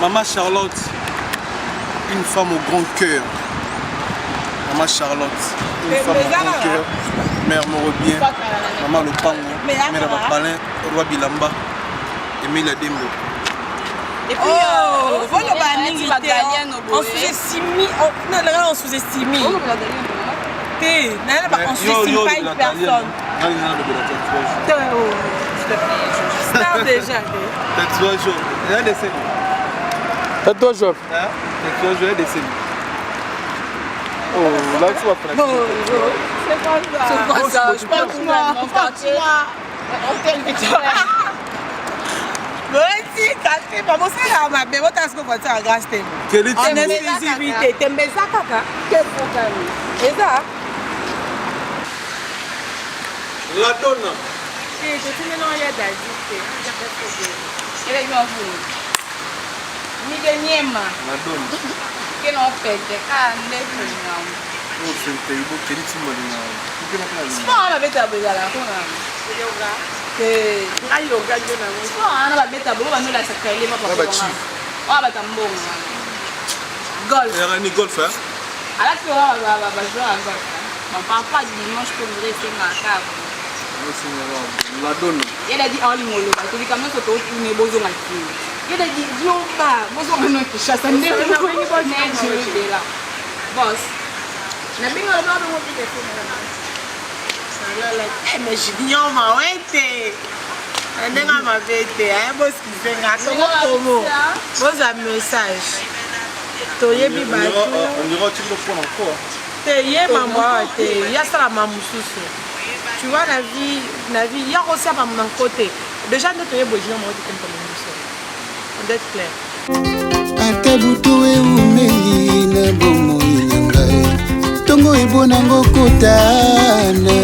Maman Charlotte, une femme au grand cœur. Maman Charlotte, une femme au grand cœur. Mère Morobien, Maman Lopango, Mère Bapalin, Roi Bilamba, Emile Dembo. Et puis, on sous-estime, on sous-estime. On sous-estime pas une personne. C'est déjà. Tatouage. Oh, là, tu vas prendre. C'est pas ça. Je pense que moi, hôtel Victoria. Si, quand maman c'est là, ma bébé, t'as ce qu'on va faire à grâce de en exclusivité, t'aimes ça, caca? Quel problème? Et ça? La donne. Et je suis maintenant, il y a d'agiter. Il y a des gens qui ni de niema. La donne. Qui n'ont fait des cas, n'est plus. Oh, c'est un pays beau, quel est-ce que tu m'as dit? Non, on va mettre à Bézala. C'est yoga. C'est yoga. Non, on va mettre à Bézala. On va nous la sacrer. On va mettre à Mbongo. Golf. Il y a un golf, hein? À la fin, on va jouer à golf. On parle pas dimanche pour nous rester dans la cave. La donne. Il a dit en ligne, il dit quand même que tu as besoin de tout. Il a dit, Dieu, besoin de notre chasse. Il a dit, boss. Na bingo na bado mwopi te kuna. Mais Julien m'a été. Ndenga m'a été. Hein boss qui fait ngato como. Boss a message. Toyebi ba. On ira tu le prendre encore. Te yé maman te. Ya sala mamususu. Tu vois la vie, il y a aussi à mon côté. Déjà nous toyé bojina moi te comme ça. On doit être clair. Atabutu e umeli na bomo inyangae. Tongo ebonango kotana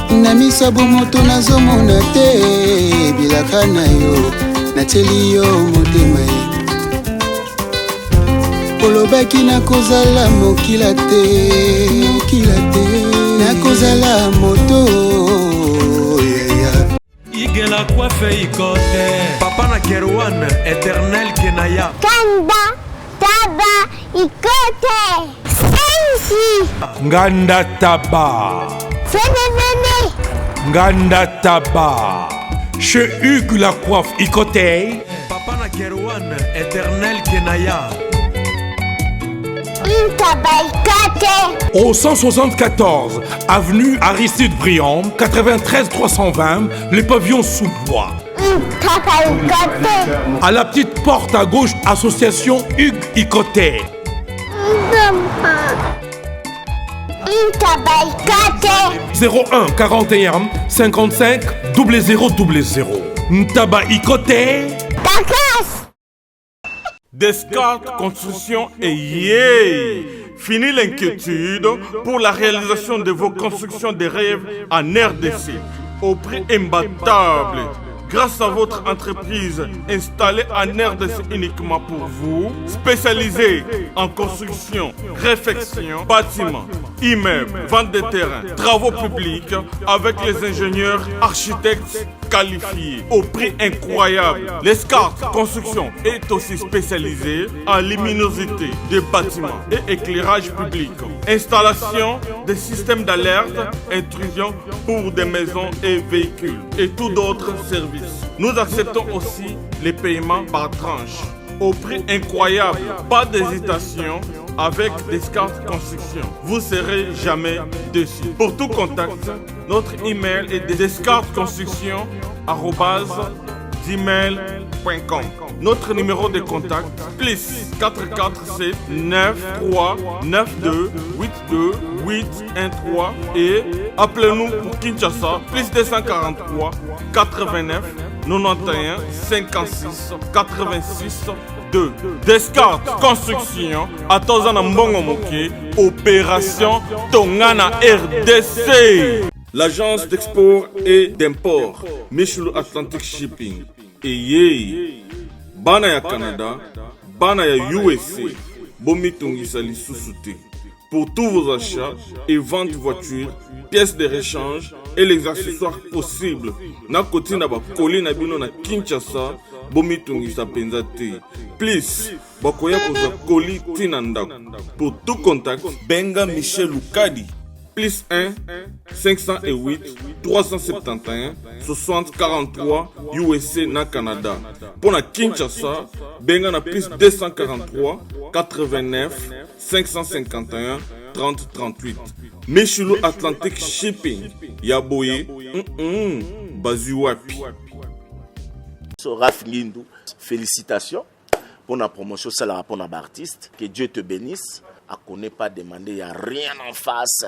na miso bomoto nazomona te bilaka na yo nateli yo motema olobaki nakozala mokila te nakozala moto igela coiffe ikote papa na Kerwan éternel kenaya Kanda taba ikote Nganda Taba. Venez. Nganda Taba. Chez Hugues la coiffe Ikote. Papa na Kerwan, éternel Kenaya. Au 174, avenue Aristide Briand, 93 320, le pavillon sous bois. À la petite porte à gauche, association Hugues Ikote. 01 41 55 0000. Ntaba Ikote. Descartes Construction et yeah! Fini l'inquiétude pour la réalisation de vos constructions de rêves en RDC au prix imbattable. Grâce à votre entreprise installée en RDC uniquement pour vous, spécialisée en construction, réfection, bâtiments, immeubles, vente de terrains, travaux publics, avec les ingénieurs architectes qualifiés au prix incroyable. Descartes Construction est aussi spécialisée en luminosité des bâtiments et éclairage public, installation des systèmes d'alerte, intrusion pour des maisons et véhicules et tout d'autres services. Nous acceptons aussi les paiements par tranche au prix incroyable. Pas d'hésitation avec Descartes Construction. Vous serez jamais déçus. Pour tout contact, notre email est descartesconstruction@gmail.com. Notre numéro de contact plus 447 93 92 82 813 et appelez-nous pour Kinshasa plus 243 89 91 56 86 2. Descartes Construction à Tozana Mbongo Moké, opération Tongana RDC. L'agence d'export et d'import Michulu Atlantic Shipping et yé bana ya Canada, bana ya USA, bomi tongisa lisusu te. Pour tous vos achats et ventes de voitures, pièces de rechange et les accessoires possibles. Na koti na ba koli na bino na Kinshasa, bomitungisa penza te. Please, bakoya kozwa koli tina ndako. Pour tout contact, benga Michel Lukadi. Plus 1 508 371 60 43 USA na Canada. Pour la Kinshasa, benga na plus 243 89 551 30 38. Michelo Atlantic Shipping. Yaboye, Bazu wapi. Raph Ngindou, félicitations pour la promotion, c'est la rapport à l'artiste. Que Dieu te bénisse. À connaît pas demander, il n'y a rien en face.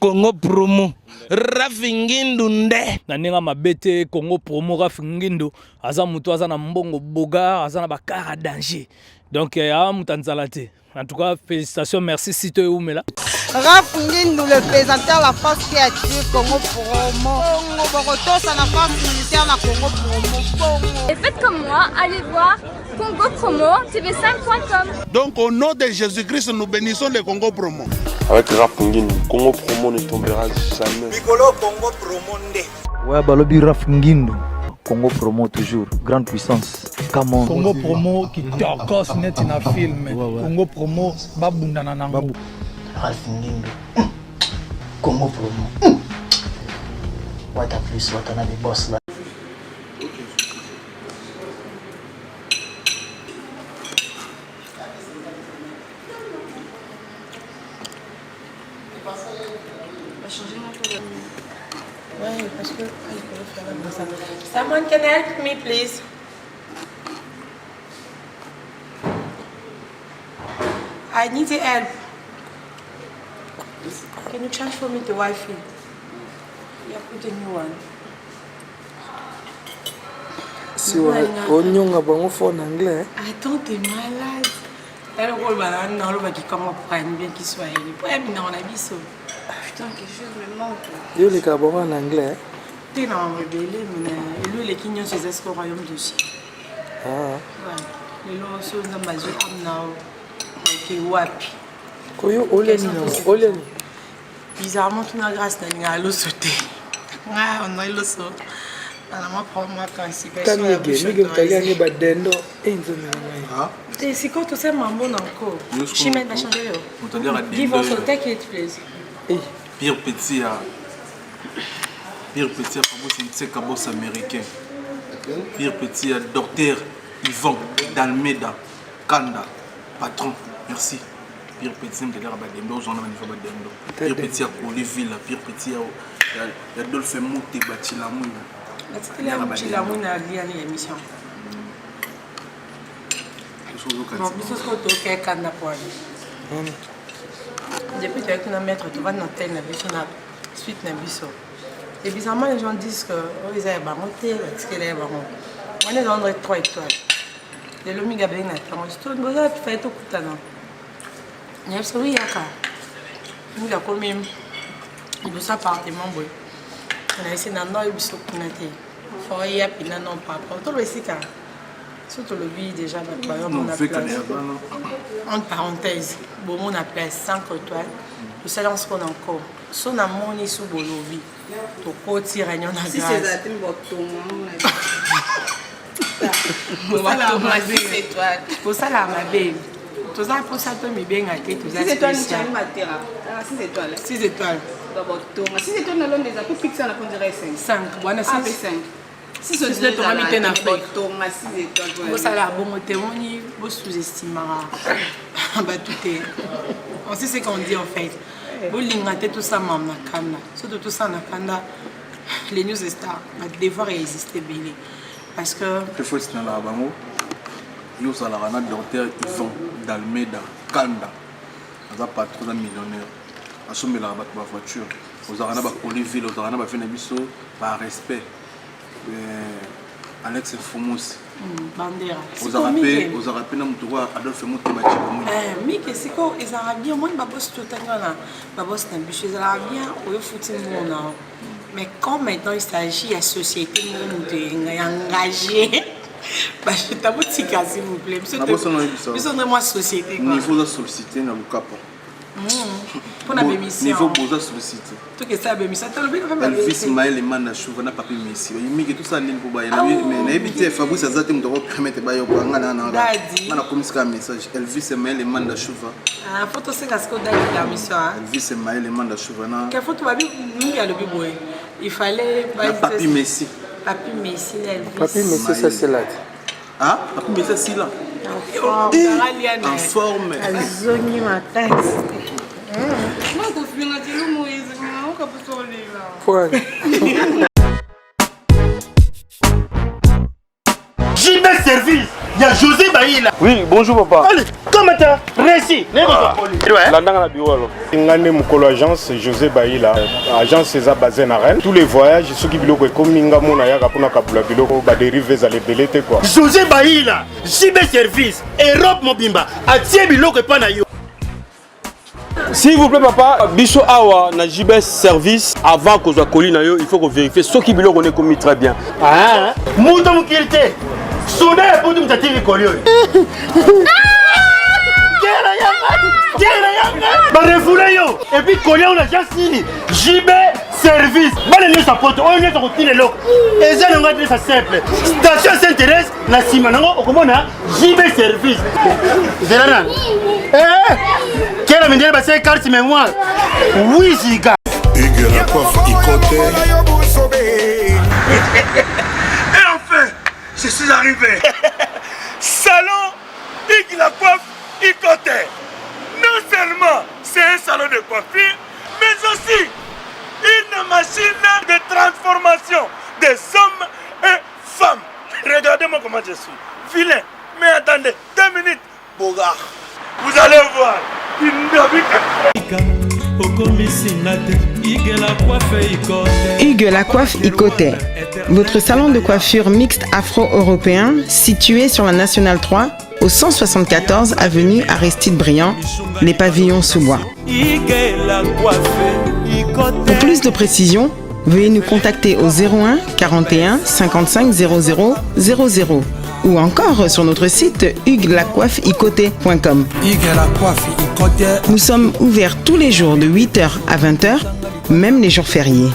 Congo promo Raph Ngindou nde naninga mabete Congo promo Raph Ngindou aza mutu aza na mbongo boga aza na bakara danger donc ya mutanzalate. En tout cas, félicitations, merci Sito Oumela. Raph Ngindou, le présentateur la force créative Congo promo. Boroto, ça la force militaire na Congo promo. Et faites comme moi, allez voir Congo promo tv5.com. Donc au nom de Jésus-Christ, nous bénissons le Congo promo. Avec Raph Ngindou, Congo promo ne tombera jamais. Piccolo Congo promo nde. Ouais, balobi Raph Ngindou. Congo promo toujours, grande puissance. Come on. Congo promo qui torcos net na film. Congo promo babunda na nango. Raph Ngindou. Congo promo. What a plus, what a boss là. Ouais, parce que someone can help me, please. I need your help. Can you change for me the Wi-Fi? Yeah, put a new one. Si on a un phone anglais. Attends, t'es malade. Elle roule banane, non, le qui comment prendre bien qu'il soit élu. Pour elle, on a biseau. Putain, quelque chose me manque. Yo les cabons en anglais. T'es dans le rebelle, mais lui les quignons chez Esco royaume de Chine. Ah. Ouais. Les lois sont dans ma zone amnao. Qui wapi. Koyo oleni. Bizarrement, tout n'a grâce n'a l'eau sauté. Ah, on a l'eau sauté. C'est quoi tout ça, maman encore? Je vais changer. Give us a take it, please. Pire petit, c'est un boss américain. Pire petit, docteur Yvon d'Almeida, Kanda, patron, merci. Pire petit, c'est un badendo, j'en ai un badendo. Pire petit, à Coliville, pire petit, à Adolphe Mouté, Batilamouille. C'est là où tu l'as mis à l'émission. Bon, bis ce que tu as fait quand depuis que tu as mis tu vas dans tel suite et bizarrement les gens disent que ils avaient baroté parce que les barons on est dans 3 étoiles de l'omiga bien attends je te dis que tu fais tout ça non il y a celui là il a comme il doit appartement boy on a essayé d'en avoir biso kunate faut y a pina non pas tout le sika surtout le vie déjà on a place entre parenthèses bon on a place 5 étoiles le silence qu'on a encore son amour ni sous bolobi to côté réunion na grâce si c'est ça pour ça la ma belle tout ça pour ça toi mi bien até tout ça 6 étoiles 6 étoiles 6 étoiles si c'est toi l'on des appels fixés on dirait 5 voilà 5 si ce n'est pas mis en Afrique vous ça la bon témoigner vous sous-estimez bah tout est on sait ce qu'on dit en fait vous l'ingratez tout ça maman nakanda surtout tout ça nakanda les news stars va devoir résister belé parce que il faut c'est dans la bango yo ça la rana docteur Yvon d'Almeida Kanda ça pas trop un millionnaire assumer la voiture aux arana ba Olivier aux arana ba fait biso par respect Alex Fomos bandera aux arapé na mutuwa Adolphe Mouté Batilamouille mais que c'est quoi les arabiens moi ba boss tout là ba boss na biche les arabiens au foot mais quand maintenant il s'agit à société engagée bah je t'aboutique s'il vous plaît monsieur moi société niveau de solliciter na lukapo Pour la bémission. Niveau Boza sollicité. Tout que ça bémission. Elvis Maël Manda Chouva na papi Messi. Il m'a dit tout ça n'est pas bien. Mais n'habitez Fabrice Azate me doit permettre ba yo banga na na. Na comme ça message. Elvis Maël Manda Chouva. Ah photo c'est parce que dans la mission. Elvis Maël Manda Chouva na. Quelle photo va bien nous y a le biboy. Il fallait papi Messi. Papi Messi Elvis. Papi Messi ça c'est là. Ah, papi Messi c'est là. En forme. Azongi makasi. JB Service, il y a José Baïla. Oui, bonjour papa. Allez, comment t'as réussi? Landanga na bureau alors. Ngane mukolo agence José Baïla. Agence César basée na Rennes. Tous les voyages ceux qui biloko comme ninga mona ya kapona kabula biloko ba dérive za les belete quoi. José Baïla, JB Service, Europe Mobimba, atie biloko pa na yo. S'il vous plaît papa, biso awa na JB Service avant que soit colis na yo, il faut qu'on vérifie ceux qui biloko on commis très bien. Ah, mundo mukilite. Soda pour tout t'attirer colio. Ba refoula yo et puis colio on a déjà signé. JB Service. Ba le sa poto, on est sur le loc. Et ça on va dire ça simple. Station s'intéresse na sima nango okomona JB Service. Zerana. Quelle a vendé passer carte mémoire. Oui, Ziga. Hugues la coiffe Icoté. Et enfin, je suis arrivé. Salon Hugues la coiffe Icoté. Non seulement c'est un salon de coiffure, mais aussi une machine de transformation des hommes et femmes. Regardez-moi comment je suis. Vilain. Mais attendez, 2 minutes. Bogart. Vous allez voir. Hugues la coiffe Icoté, votre salon de coiffure mixte afro-européen situé sur la Nationale 3 au 174 avenue Aristide Briand, les pavillons sous bois. Pour plus de précisions, veuillez nous contacter au 01 41 55 00 00 ou encore sur notre site huguelacoiffeicoté.com. Nous sommes ouverts tous les jours de 8h à 20h, même les jours fériés.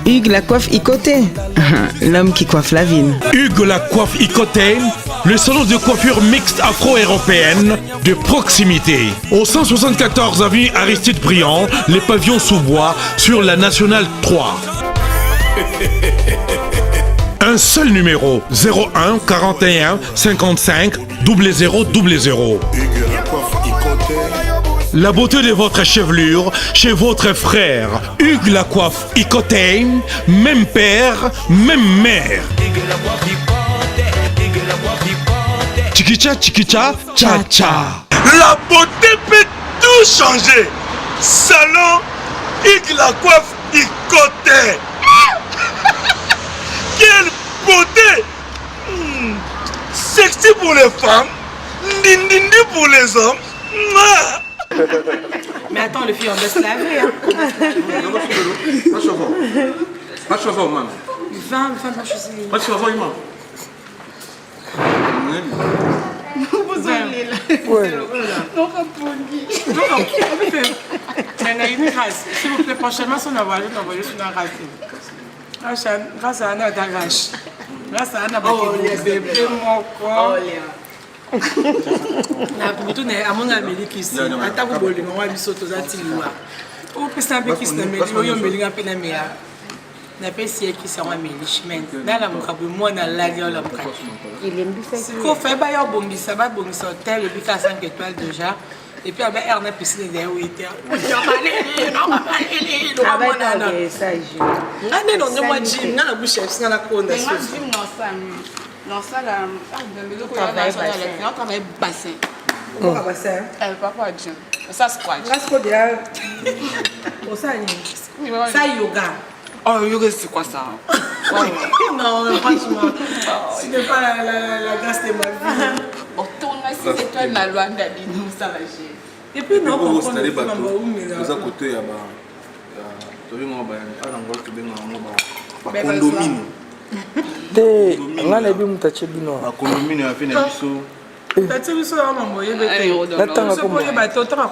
Hugues la coiffe Icoté, l'homme qui coiffe la ville. Hugues la coiffe Icoté, le salon de coiffure mixte afro-européenne de proximité. Au 174 avenue Aristide Briand, les pavillons sous bois sur la Nationale 3. Un seul numéro, 01 41 55 00 00. La beauté de votre chevelure chez votre frère. Hugues la coiffe Icoté, même père, même mère. Chikicha, chikicha, cha cha. La beauté peut tout changer. Salon Hugues la coiffe Icoté. Quelle beauté! Sexy pour les femmes, dindindi pour les hommes. Mais attends, les filles, on doit se laver. Hein. Pas chauvin, maman. 20, pas chauvin. Pas chauvin, maman. Vous allez là. Non, pas pour lui. Non, une grâce. S'il vous plaît, prochainement, si on a envoyé sur la race. Grâce à Anna Dagash. Grâce à Anna Bébé, mon corps. Na butu na amona meliki si ata ko bolingo wa bisoto za tiliwa o pesa be kisi na meli oyo melinga pe na meya na pesi ki sa wa meli chemin na la mukabo mo na la yo la mukaki il aime bien ko fa ba yo bongisa ba bongisa hotel et puis 5 étoiles déjà et puis avec Ernest piscine de waiter non, ça, là, on travaille bassin. On va bassin. Elle va pas dire. Ça, c'est quoi? Ça, yoga. Oh, yoga, c'est quoi ça? Non, franchement, ce n'est pas la grâce de ma vie. On tourne à 6 étoiles dans Luanda, nous, ça va gérer. Et puis, non, on comprend que vous avez côté, te ngana bi mutache bino akondomini afina biso T'as vu ça, maman? Il y a des choses.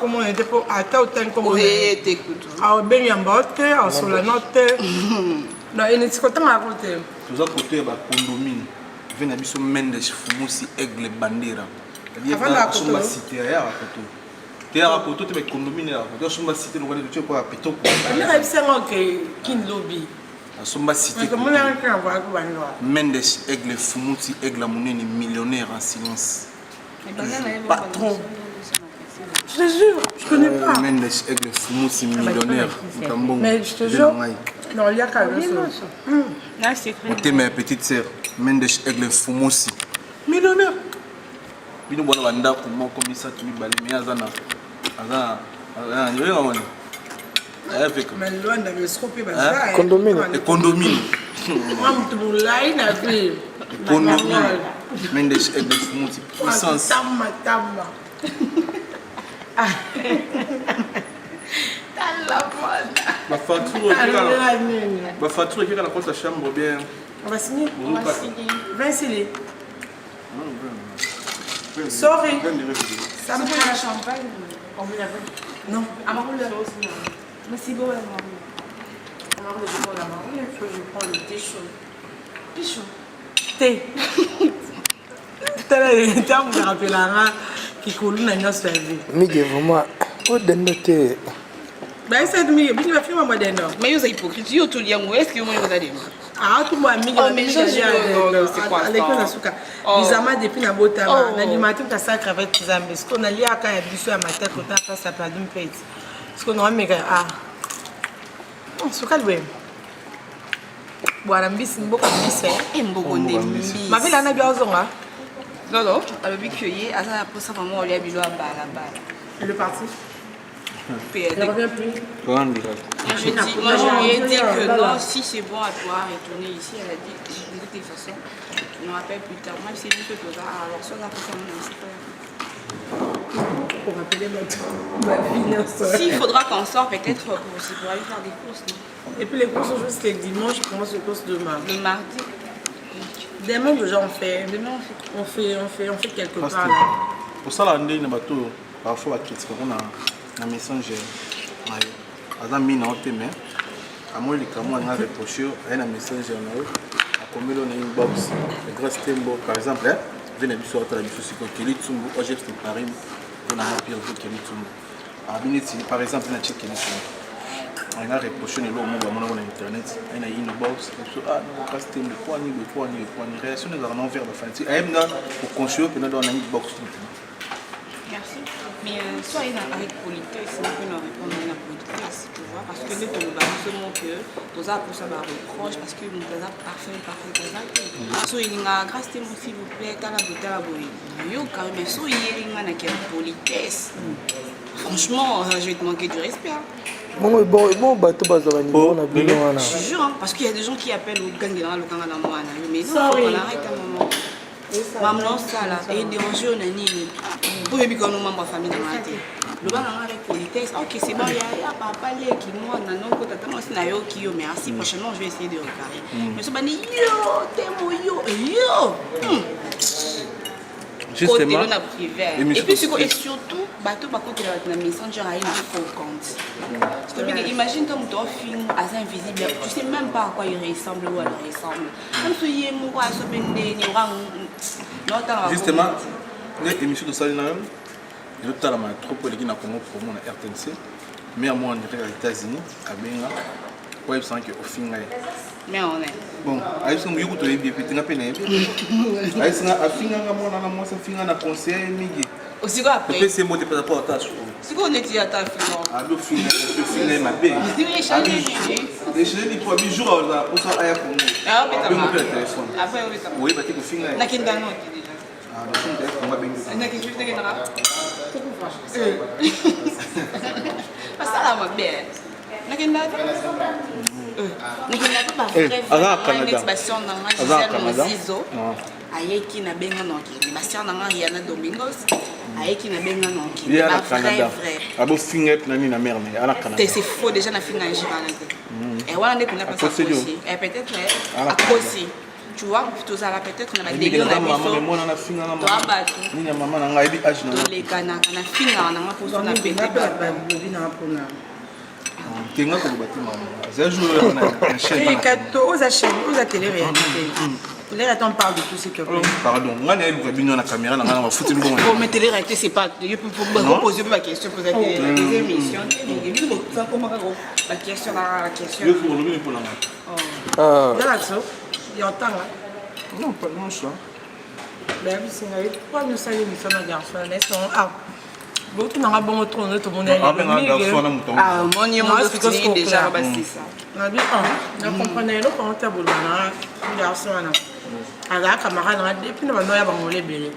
Comment on était pour attaquer autant comme on est. Ah, ben il y a un botte, ah, sur la note. Non, il y a des choses à côté. Tous à côté, bah, condomine. Venez à bisou Mendes, Fumosi, Aigle, Bandera. Avant la côte. On va citer à côté. Tu es à côté, tu es condomine à côté. On va citer le roi de Dieu pour appeler. Mais il y a des gens qui lobby. On va citer. Mendes, Aigle, Fumosi, Aigle, Mouneni, millionnaire en silence. Patron. Je te jure, je connais pas. Mendes, Aigle, Fumosi, millionnaire. Mais je te jure. Non, il y a qu'à le Là, c'est on t'aime ma petite sœur. Mendes, Aigle, Fumosi. Millionnaire. Bino bona banda comment comme ça tu bali mais azana avec mais loin de me scroper bazar condomine mamtulai na vie condomine Mendes Aigle Fumosi puissance tama ma facture qui est dans la chambre bien on va signer 20 scellés. Sorry. Ça me fait la champagne. On veut la voir. Non. Amarou le aussi. Merci beaucoup la maman. Amarou le bon la maman. Il faut que je prenne le thé chaud. Thé chaud. Thé. T'as terme de rappeler la main qui coule dans notre cerveau. Mais vraiment, au dernier thé. Ben c'est de mieux. Puis tu vas faire ma dernière. Mais vous êtes hypocrite. Vous tout lien. Est-ce que vous avez ah tout moi amiga mais c'est quoi ça suka bizama depuis na botama na limati ka sacre avec Zambie ce qu'on a lié à quand il biso ya matin côté face à plat d'une pète ce qu'on a mega ah suka lwe bwana mbisi mboka mbisi mbogo ndembi ma vile na bia ozonga non alobi cueillir asa pour ça maman oli abilo abala le parti il revient plus. Moi je lui ai dit que non, si c'est bon à toi retourner ici, elle a dit de toute façon, je me rappelle plus tard. Moi c'est juste que toi, alors soit la personne pour rappeler ma fille. S'il faudra qu'on sorte peut-être pour aller faire des courses. Non? Et puis les courses sont juste les dimanches, je commence les courses demain. Le mardi. Demain déjà on fait. Demain on fait quelque part là. Pour ça là, on a bateau parfois critique on a un messenger. Azan mis dans tes mains. À moi, les caméras ont reproché un messenger à combien on a une box. Le gros stembo, par exemple, venez à bisou à la bisou c'est quoi Kelly Tsumbu. Aujourd'hui c'est Paris. On a un pire que Kelly Tsumbu. À Bineti, par exemple, on a checké Kelly Tsumbu. On a reproché le monde on a internet. On a une box. Ah non, le stembo, quoi ni réaction des armes envers la famille. Aime là pour construire que nous on a une box. Merci. Mais soyez avec politesse, nous pouvons répondre à la politesse, tu vois, parce que nous pouvons seulement que nous avons pour ça reproche, parce que nous avons parfait. So il y a grâce à vous s'il vous plaît, t'as la beauté à vous. Mais so il y a une politesse. Franchement, je vais te manquer du respect. Bon, bateau bazarani, on a bien. Je jure, parce qu'il y a des gens qui appellent au gang de la moi, mais non, on arrête un moment. Maman ça là et déranger on a ni pour bien qu'on nous membre famille dans la tête le bas avec politesse ok c'est bon il y a papa les qui moi na non côté tellement c'est na yo qui yo merci prochainement je vais essayer de réparer mais ça bani yo temo yo justement et puis surtout bateau par contre la messenger a une faux compte imagine comme ton film assez invisible tu sais même pas à quoi il ressemble ou elle ressemble même si il est mou à se bender justement l'émission de Salina je t'ai la trop pour les qui n'a comment pour mon RTNC mais à moi on est aux États-Unis à Benga ouais sans que au final mais on est bon aí são muito todo dia tem a pena aí são a finga na moça finga na conseil migi o sigo après o PC monte para portar sigo on est à ta finga a do finga ma bem deixa ele pour bijou là pour ça aí pour ah mais tá téléphone après on va oui bater com finga na quinta noite ah do finga com uma bem na que tu tem que na mas ça là ma belle na quinta ayeki na benga noki bastien nanga Rihanna Domingos ayeki na benga noki ba vrai abo finget nani na mère mais ala Canada c'est faux déjà na finga en Gibraltar et wana ndeko na pas aussi et peut-être à cause tu vois, tous à la peut-être on a des délires dans maman mais moi on a fini maman ni maman na ngai bi age na les canards on a fini on a posé on a pété tenga ko bati maman c'est joueur na chaîne et kato aux chaîne aux télé réalité les on parle de tout ce que pardon ngana eluka bino na caméra na ngana ba futi ngo pour mettre les réalités c'est pas je peux poser ma question pour des émissions ça comment la question la question je pour le pour la là ça il y a temps non pas non ça ben oui c'est vrai pourquoi nous ça les femmes garçons laissons ah beaucoup n'ont pas bon tourner tout le monde ah mon dieu moi c'est déjà c'est ça na bi na comprenez le quand tu boulana garçon na ala camarade na depuis na banoya bangole belé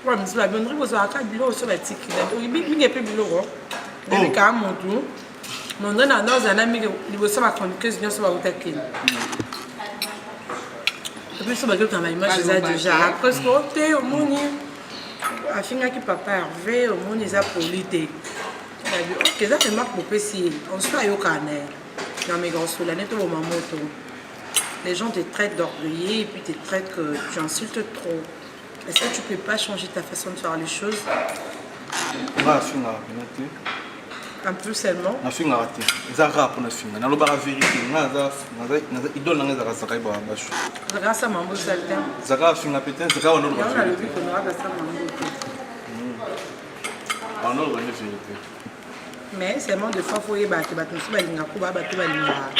wa misi ba bondri ko so aka bilo so ba tikila o bi nge pe bilo ko na ka montu mon na na na mi liboso ba chroniqueuse nyo so ba utakini et puis so ba que quand même image déjà après ce côté au moni afinga ki papa Hervé au moni za polité ok ça fait marque pour si on soit yo kana na mes grands sous l'année tout au moment tout les gens te traitent d'orgueilleux et puis te traitent que tu insultes trop. Est-ce que tu peux pas changer ta façon de faire les choses? Un peu seulement. Na finga raté. Ça rap na finga. Na loba la vérité. Na idole na ngeza sakai ba bashu. Grâce à mambo saltin. Zaka finga peut-être zaka on a le but qu'on aura grâce à mambo. On a la vérité. Mais seulement de fois faut y battre battre ba linga ko ba battre ba linga.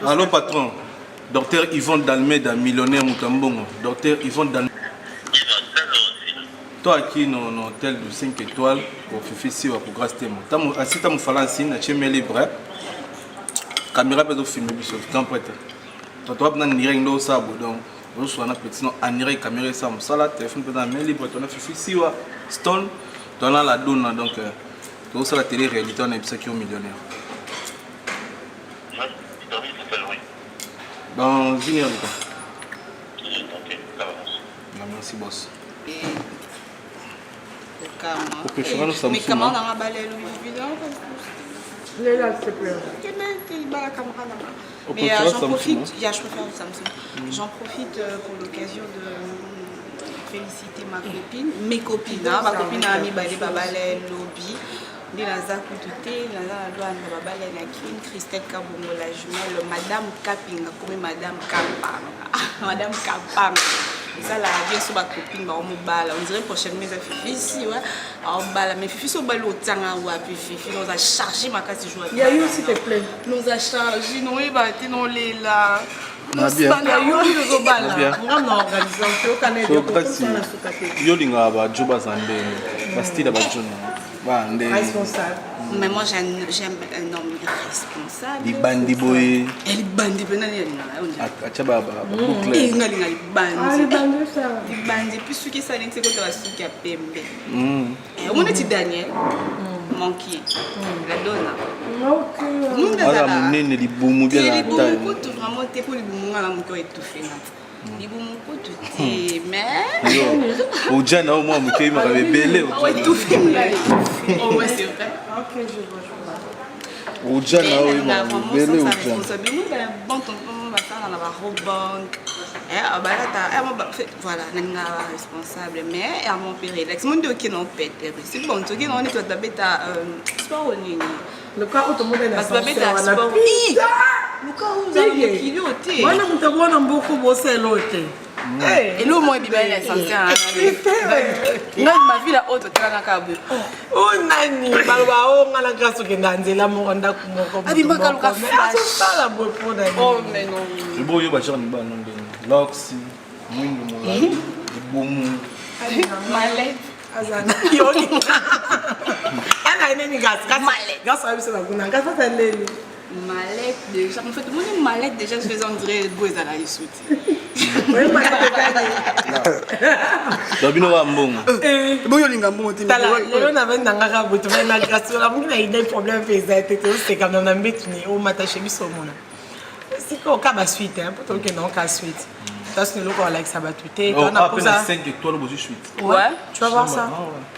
Allô patron, docteur Yvonne Dalmeda, millionnaire Moutambongo. Docteur Yvonne Dalmeda. Toi qui dans un hôtel de 5 étoiles pour faire ici pour grâce témo. Si tu as fallu ici, tu es libre. Caméra peut filmer biso temps prêt. Toi tu as direct dans ça donc vous soit na petit non en direct caméra ça ça la téléphone peut dans libre tu as fait ici wa stone tu as la donne donc tout ça la télé réalité on est qui est millionnaire. Dans une heure. Ok, ça va. Merci, boss. Mais comment on a balayé le vidéo? Mais j'en profite, je préfère le Samsung. J'en profite pour l'occasion de féliciter ma copine, mes copines. Ma copine a mis balé lobby. Ni la zaku tuté, la loi na babala na kin Christelle Kabongo la jumelle madame Kapinga comme madame Kapanga. Madame Kapanga. Ça la bien sur ma copine ba mo bala. On dirait prochainement mes affaires ici ouais. Alors bala mais fifi so balo tanga wa puis fifi nous a chargé ma case joie. Il y a eu s'il te plaît. Nous a chargé non ba té non les là. Na bien. Yo bala. On a organisé au Canada. Yo linga ba joba zande. Ba style ba jono. Responsable. Mais moi j'aime un homme responsable. Di bandi boy. Elle bandi pena ni acha baba. Il ngali bandi. Di bandi puis ce qui ça n'était que la souki a pembe. On est Daniel. Manqué. La donna. OK. Ala munene li bumu bien la taille. Vraiment t'es pour les bumu ngala mko étouffé. Ni bumu ko tuté mais au jana au moi mko ima belé. Étouffé. Oh ouais c'est vrai. OK, je vois. Au jana au ima belé au jana. Nous ben bon tonton va faire dans la banque. Voilà, nanga responsable mais à mon père Alex mon dieu qui non pète c'est bon tu qui non est toi bêta sport au nini le cas où tout le monde est parce que bêta sport le cas où vous avez qui l'auté moi on te voit beaucoup bosser l'auté et l'eau moi bibé la santé nga ma vie la haute tana kabu oh nani balwa o ngala grâce que ndanzela mo nda kumoko abi makaluka flash la boy pour nani oh mais non je boyo ba jani ba non Loxy, Mwindu Moulali, Boumou, Malette, Azana, Yoni. Elle a une gas, Malette. Gas, ça va vous n'en gâtez pas les. Malette déjà, en fait, moi une mallette déjà je faisais on dirait beau à la issoute. Oui, malette. Dabino wa mbongo. Boyo linga mbongo timi. Tala, lelo na venda ngaka butu na grâce la mbongo na des problèmes faisait c'est quand même na mbetuni o matache biso mona. C'est quoi cas suite hein pour que non cas suite. Ça c'est le loco avec ça batuté on a posé 5 étoiles au suite. Ouais, tu vas voir ça.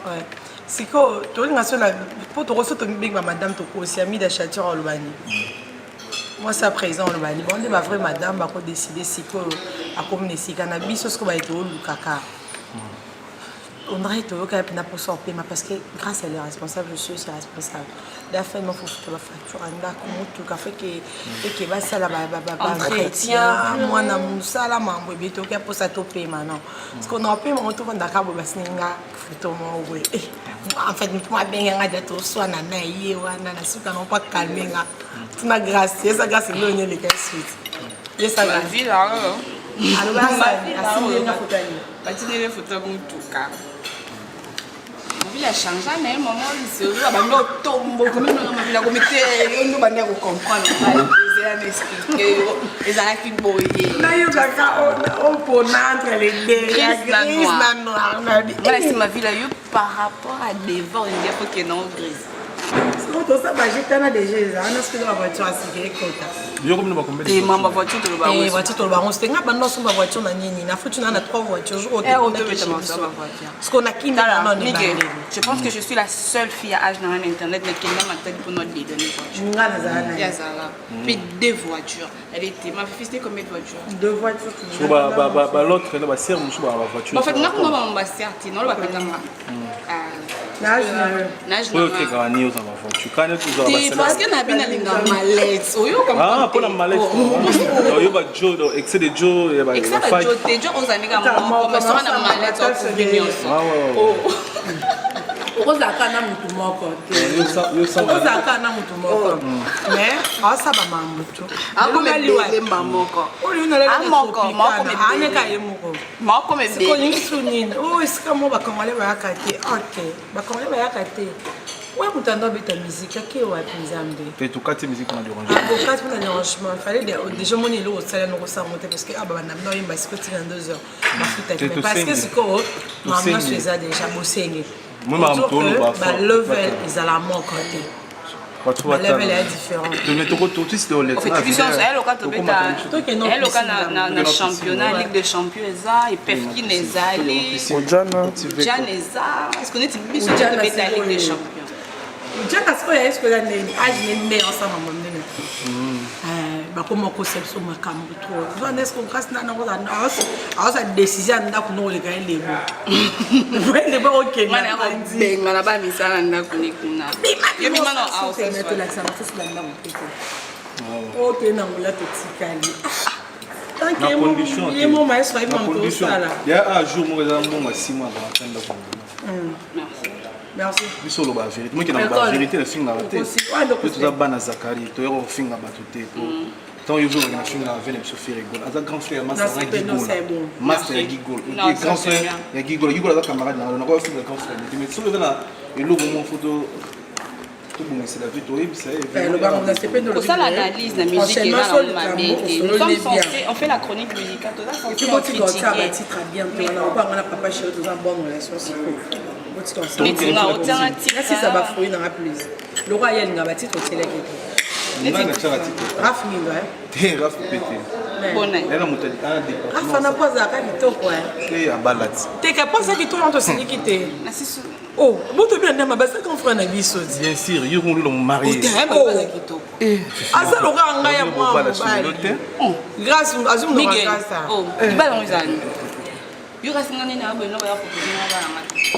Ouais. C'est quoi toi national pour te recevoir big madame to aussi ami d'achatteur au Lubani. Moi, ça présent, le bali. Bon, ma vraie madame va décider si que à communiquer si cannabis, ce qu'on va être au Lukaka. On dirait que tu as pour sortir, parce que grâce à les responsables, je suis aussi responsable. La fin, il faut que la facture en là, comment tout café qui va ça là, entretien, moi, na moussa là, mambo, et tout cas pour ça toper maintenant. Parce qu'on a payé mon tour dans Dakar, bah c'est n'inga, photo moi, oui. En fait, nous pouvons bien regarder tout soit na naïe ou na na suka non pas calmer là. Tu n'as grâce, ça grâce c'est l'union les cas suite. Et ça la vie là. Alors là, ça, assis les photos. Bâti les photos comme tout cas. Il a changé à un moment, il se dit, il tombe, comme il a commis, il va nous comprendre, les années qui bouillent. On peut entre les deux, grise, noir. Voilà, c'est ma vie là, par rapport à devant, il faut qu'il y ait non grise. Quand on s'est bagé, on a déjà, on a ce que la voiture a signé quota. Et ma voiture, tu le baron. Et voiture, tu le baron. C'était un banon sur ma voiture, on a ni na foutu, on a 3 voitures. Ce qu'on a qui n'a pas de je pense que je suis la seule fille à âge dans Internet qui n'a pas tête pour notre donner voiture. Puis 2 voitures. Elle était, ma fille, c'était combien de voitures? 2 voitures. L'autre, elle va servir une voiture. En fait, nous avons un certain, nous avons parce que n'a bien la mallette. Ah, pour la mallette. Il y a Joe, excès de Joe, il y a excès de Joe, t'es Joe aux années comme mais ça na mallette pour venir. Oza kana mutu moko. Oza kana mutu moko. Mais asa ba mamutu. Akomeliwa lemba moko. Moko me be. Ko nyisuni. Oh, isika mo ba kongole ba yakate. OK. Ba kongole ba yakate. Ouais, mutando beta musique qui wa pinzambe. Et tout cas, musique on a dérangé. Quand on a dérangement, fallait déjà mon élo ça nous ressentir parce que ah bah na no imba sikoti 22h. Parce que ce ko maman faisait déjà bossengi. Moi ma mutolo ba. Ba level ils à la mon côté. Le level est différent. Tu mets tout c'était au lait. En fait, tu sais elle au cas to beta. Elle au cas na championnat Ligue des champions ça et Pefkin ça ali. Jana est-ce qu'on est biso de beta Ligue des champions. Jana ce est-ce que là âge ensemble mon bakoma conception makambo trop donc est-ce qu'on grâce na ngo na sa décision ndako no le gain lebo le ba OK mana benga na ba misala ndako ni kuna yebi mana a c'est mettre la ça c'est la ndako OK na ngola to tikali tant que condition il mon maestro il m'a ça là il y a un jour moi dans mon 6 mois dans fin ndako merci biso lo ba vérité moi qui na ba vérité le film na raté tout ça bana Zakari to yero film na batoté tant il veut na film na venir se faire rigolo as grand frère master Gigol et grand frère ya Gigol a camarade na ko film grand frère mais sur le là et logo mon photo tout bon c'est la vie toi ça le baron na c'est peine de ça l'analyse la musique et là on fait la chronique musicale tout ça c'est critiquer ça va titre bien on a papa chéri tout ça bonne relation c'est si ça va fouiller dans la plus le roi il a bâti trop télé Raf Mingo Raf pété bon elle a monté un département Raf n'a pas à kitoko et à balade t'es capable ça qui toi on te sait qui t'es oh bon tu bien ma base quand frère na biso bien sûr ils vont le marier ah ça le roi ngaya moi grâce azum no grâce oh il va dans les années il reste ngani na ba no ba proposer na ba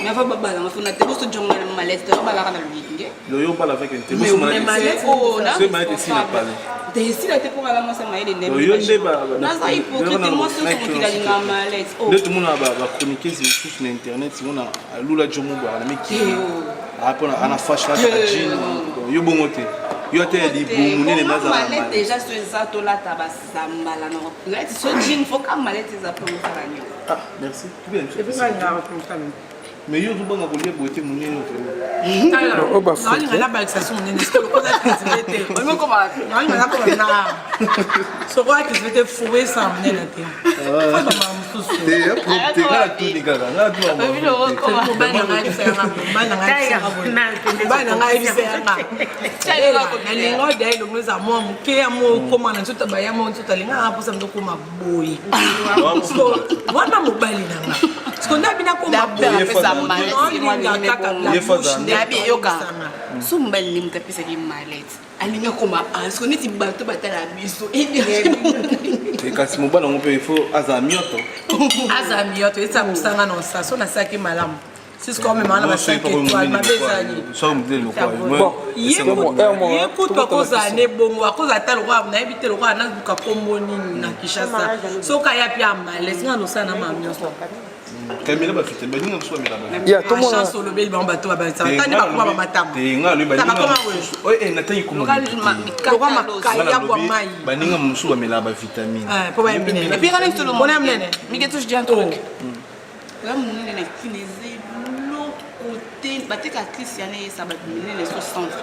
mais va ba la mafuna te boso jonga na malette ba la kana lui le yo pas avec un témoin oh na c'est malette ici na parler te si la te pour la moi c'est maïle ndembe yo ndeba na ça hypocrite moi ce sont qui la na malette oh tout le monde va chroniquer sur internet si on a lula jomo ba na miki après ana fâche là jean yo bongote yo te di boumune na za malette déjà ce ça to la tabasamba la no là ce jean faut ka malette za pour ça la ah merci bien et puis ça n'a pas mais yo tout bon à collier beauté mon nez alors on a la balsation on est ce que le cause activité on me comment on a comme na ce roi qui se fait fourrer ça mener la terre pas maman tout t'es là tout les gars là tu vas le comment ba na ngai faire ba na ngai faire na lingo dai lo ngoza mo ke amo koma na tuta ba ya mo tuta linga hapo sa ndo kuma boy so wana mobali na nga parce qu'on a bien compris sumba limta pesa ki malette alinga koma anso niti bato batala biso kasi mobala ngo pe il faut azamioto esa musanga non ça so na saki malamu c'est comme même na 5 étoiles ma bezali so mdele lokwa yekutwa kozane bongo akoza ta lokwa na ebite lokwa na buka komboni na Kinshasa so kaya pia malette nga no sana ma mioso Camila ba fite ba ninga msuwa mela ba ya to mo chance lo bel ba to ba sa tani ba kuma ba matama nga lo ba ninga oye na tayi kuma lokwa makaya kwa mai ba ninga msuwa mela ba vitamine po ba mbine et puis quand tout le monde on mnene mike touche bien truc là mnene na finissé l'autre côté ba te ka Christiane ça ba mnene so centre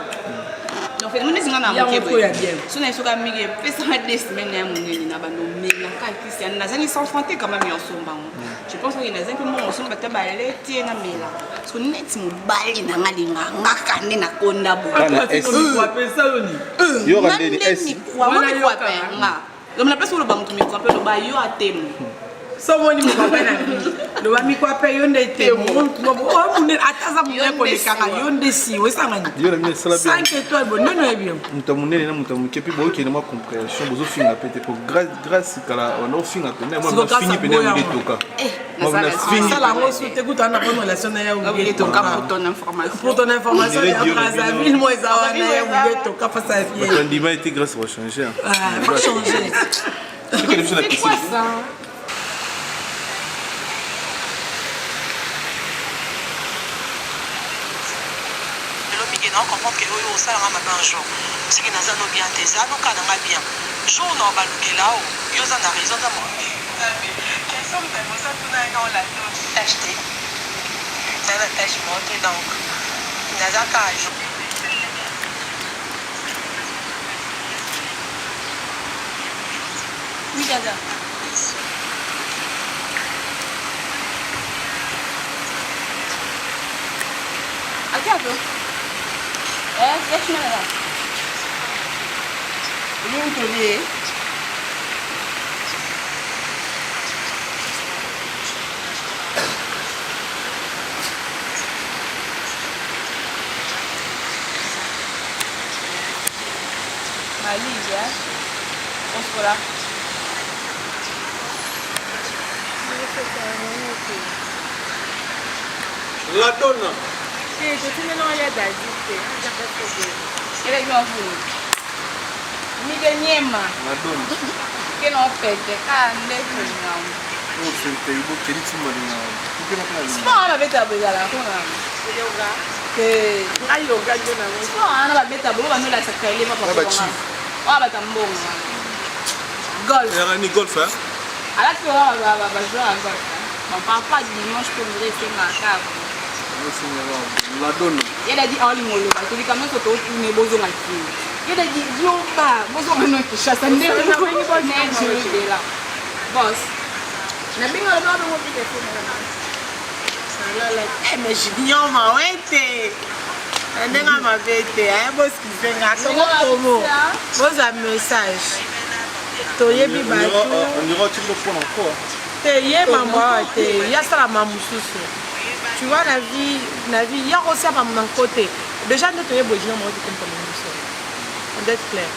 donc fait mnene zingana na mke so na so ka mike pesa des semaines ya mnene na ba no mela ka Christiane na zani sans fronter quand même en somba je pense qu'il y a des gens qui m'ont aussi battu balai tiens na mela so net mo bali na ngalinga ngakane na konda bo kwa pesa yoni yo randeni s wana yo pa nga donc la place où le banc tu me rappelle le ba yo atemu so moni mo papa na lo ba mi kwa pe yonde temu mo mune ataza mo ko le kaka yonde si we sangani yo na mine sala bien 5 étoiles bon non non bien mutamunene na mutamuke pe bo ke na ma compréhension bozo finga pete pour grâce kala on finga pe na mo fini pe na mo toka ça la reçu te goûte en relation na ya oublié toka pour ton information ya Brazzaville moi ça na ya oublié toka face à vie le climat était grâce va changer va changer c'est quoi ça on comprend que oui ça la matin un jour c'est que nazano bien tes ano kana bien jour no baluke là yo za na raison da moi quels sont les mots ça tout dans la acheter ça va tâche monter donc nazaka jour oui dada Attends. Deixa-me lá. Muito ali. Malícia. Vamos por lá. La donna. Sì, tutti meno le dadi. Ele é meu avô. Miga Nhema. Madonna. Que não pede, cande não. O sente o que ele tinha ali não. O que não faz? Não, ela beta boa lá, com ela. Ele yoga. Que ai yoga de não. Não, ela beta boa, não lá sacar ele para para. Ah, beta bom. Golf. Era ni golf hein? Ala que ela vai jogar golf. Mas papa dimanche pour me rester na casa. La donne. Il a dit en ligne, il dit quand même que tu as une bonne activité. Il a dit, non, pas, bonjour, non, tu chasses un nez, tu as une bonne activité là. Boss, je n'ai pas le droit de vous dire que mais Junior m'a été. Elle n'a pas été. Elle bosse qui fait un promo. Pose un message. Tu es bien battu. On ira tu le prendre encore. Tu es maman, il y a ça la maman sous. Tu vois la vie, il y a aussi à mon côté. Déjà, nous avons besoin de comme on doit être clair.